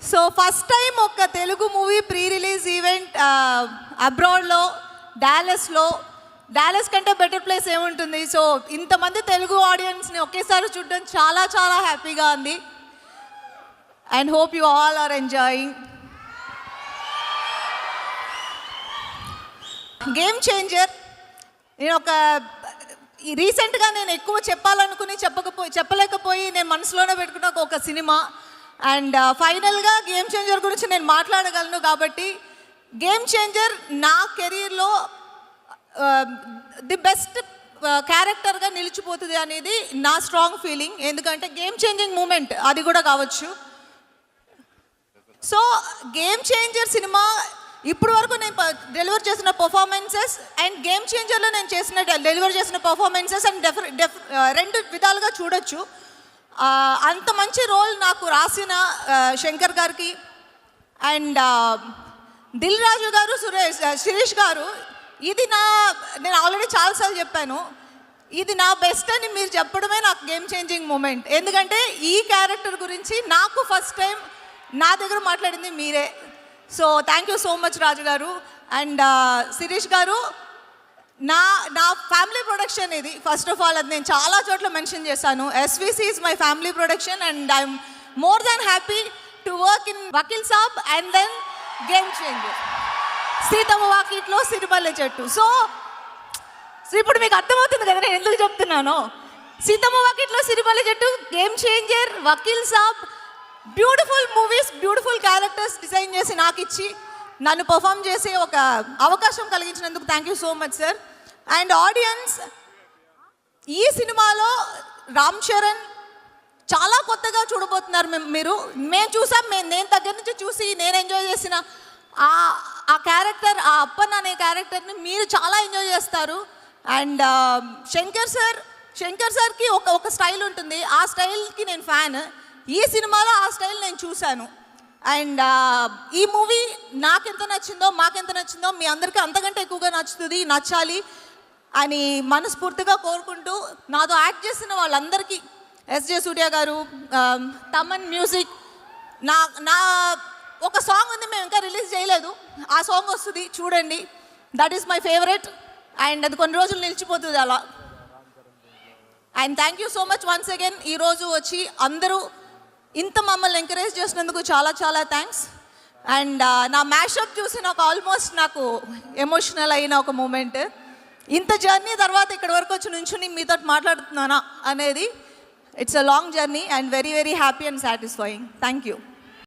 So first time ఒక Telugu movie pre release event అబ్రాడ్లో Dallas కంటే బెటర్ ప్లేస్ ఏముంటుంది. సో ఇంతమంది తెలుగు ఆడియన్స్ని ఒకేసారి చూడడం చాలా చాలా హ్యాపీగా ఉంది. And hope you all are enjoying. Game Changer నేను రీసెంట్గా నేను ఎక్కువ చెప్పాలనుకుని చెప్పలేకపోయి నేను మనసులోనే పెట్టుకున్న ఒక సినిమా. అండ్ ఫైనల్గా గేమ్ చేంజర్ గురించి నేను మాట్లాడగలను కాబట్టి గేమ్ చేంజర్ నా కెరీర్లో ది బెస్ట్ క్యారెక్టర్గా నిలిచిపోతుంది అనేది నా స్ట్రాంగ్ ఫీలింగ్. ఎందుకంటే గేమ్ చేంజింగ్ మూమెంట్ అది కూడా కావచ్చు. సో గేమ్ చేంజర్ సినిమా ఇప్పుడు వరకు నేను డెలివర్ చేసిన పర్ఫార్మెన్సెస్ అండ్ గేమ్ చేంజర్లో నేను డెలివర్ చేసిన పర్ఫార్మెన్సెస్ అండ్ రెండు విధాలుగా చూడొచ్చు. అంత మంచి రోల్ నాకు రాసిన శంకర్ గారికి అండ్ దిల్ రాజు గారు, శిరీష్ గారు, నేను ఆల్రెడీ చాలాసార్లు చెప్పాను, ఇది నా బెస్ట్ అని మీరు చెప్పడమే నాకు గేమ్ చేంజింగ్ మూమెంట్. ఎందుకంటే ఈ క్యారెక్టర్ గురించి నాకు ఫస్ట్ టైం నా దగ్గర మాట్లాడింది మీరే. So thank you so much Raju garu. And Shirish garu, నా ఫ్యామిలీ ప్రొడక్షన్ ఇది. ఫస్ట్ ఆఫ్ ఆల్ అది నేను చాలా చోట్ల మెన్షన్ చేశాను. SVC is my family production and I'm more than happy to work in Vakeel Saab and then Game Changer, Seethamma Vakitlo Sirimalle చెట్టు. సో ఇప్పుడు మీకు అర్థమవుతుంది కదా నేను ఎందుకు చెప్తున్నాను. Seethamma Vakitlo Sirimalle Chettu, Game Changer, Vakeel Saab, beautiful movies, beautiful characters design చేసి నాకు ఇచ్చి నన్ను పర్ఫామ్ చేసే ఒక అవకాశం కలిగించినందుకు thank you so much sir. And audience, ఈ సినిమాలో రామ్ చరణ్ చాలా కొత్తగా చూడబోతున్నారు మీరు. మేము చూసాం, నేను దగ్గర నుంచి చూసి నేను ఎంజాయ్ చేసిన ఆ క్యారెక్టర్, ఆ అప్పన్న అనే క్యారెక్టర్ని మీరు చాలా ఎంజాయ్ చేస్తారు. అండ్ శంకర్ సార్కి ఒక స్టైల్ ఉంటుంది, ఆ స్టైల్కి నేను ఫ్యాన్. ఈ సినిమాలో ఆ స్టైల్ నేను చూశాను. అండ్ ఈ మూవీ నాకెంత నచ్చిందో, మాకెంత నచ్చిందో మీ అందరికీ అంతకంటే ఎక్కువగా నచ్చాలి అని మనస్ఫూర్తిగా కోరుకుంటూ, నాతో యాక్ట్ చేసిన వాళ్ళందరికీ, ఎస్జే సూర్య గారు, తమన్ మ్యూజిక్, నా ఒక సాంగ్ ఉంది, మేము ఇంకా రిలీజ్ చేయలేదు, ఆ సాంగ్ వస్తుంది చూడండి. That is my favourite and అది కొన్ని రోజులు నిలిచిపోతుంది అలా. And thank you so much once again. ఈరోజు వచ్చి అందరూ ఇంత మమ్మల్ని ఎంకరేజ్ చేసినందుకు చాలా చాలా థ్యాంక్స్. అండ్ నా మ్యాషప్ చూసి నాకు ఎమోషనల్ అయిన ఒక మూమెంట్. ఇంత జర్నీ తర్వాత ఇక్కడి వరకు వచ్చి నుంచుని మీతో మాట్లాడుతున్నానా అనేది, it's a long journey and very very happy and satisfying. Thank you.